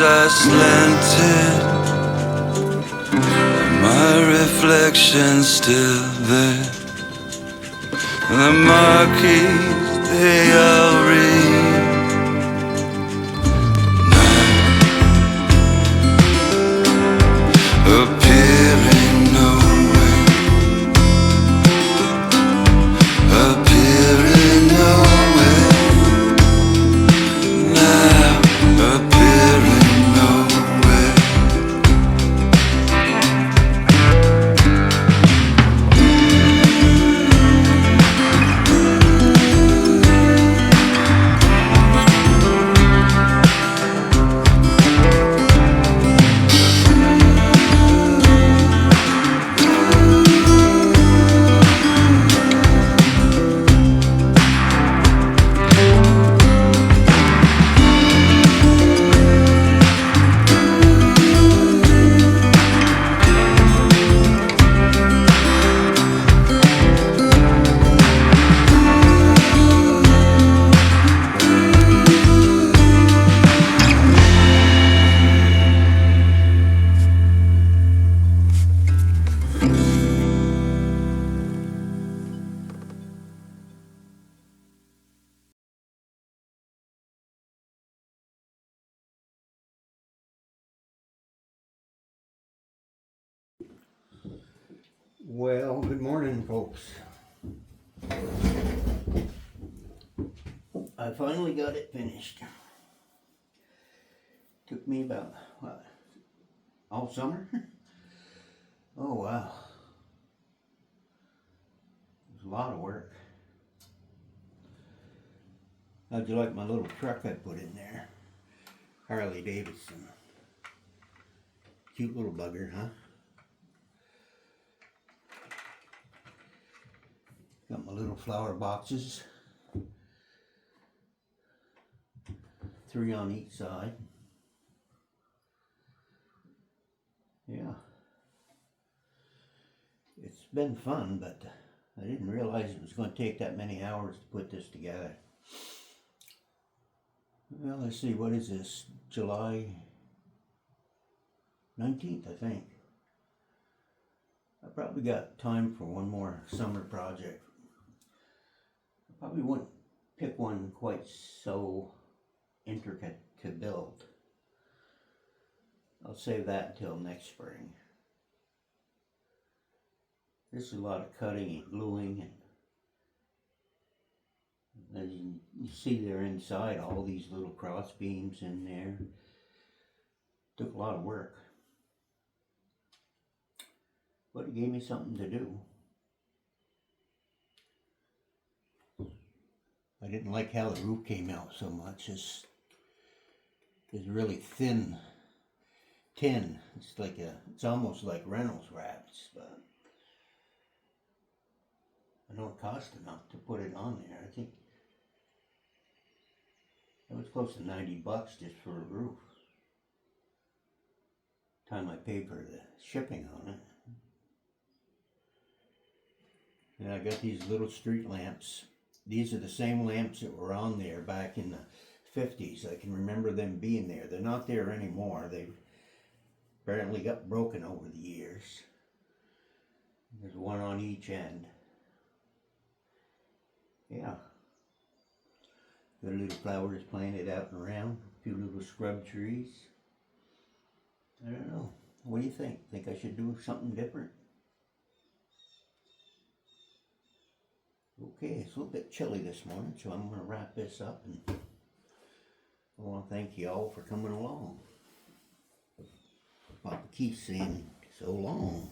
are slanted, my reflection's still there. The marquees, they all read appearing nowhere, appearing nowhere, now appearing nowhere. Well, good morning, folks. I finally got it finished. Took me about, what, all summer? Oh, wow. It was a lot of work. How'd you like my little truck I put in there? Harley Davidson. Cute little bugger, huh? Got my little flower boxes. 3 on each side. Yeah. It's been fun, but I didn't realize it was going to take that many hours to put this together. Well, let's see, what is this? July 19th, I think. I probably got time for one more summer project. I probably wouldn't pick one quite so intricate to build. I'll save that until next spring. There's a lot of cutting and gluing, and as you see there inside, all these little cross beams in there. Took a lot of work, but it gave me something to do. I didn't like how the roof came out so much. It's really thin tin. It's almost like Reynolds wraps, but I know it cost enough to put it on there. I think it was close to $90 just for a roof. Time I paid for the shipping on it. And I got these little street lamps. These are the same lamps that were on there back in the 50s. I can remember them being there. They're not there anymore. They've apparently got broken over the years. There's one on each end. Yeah. Got little flowers planted out and around. A few little scrub trees. I don't know. What do you think? Think I should do something different? Okay, it's a little bit chilly this morning, so I'm going to wrap this up, and I want to thank you all for coming along. Papa Keith's saying so long.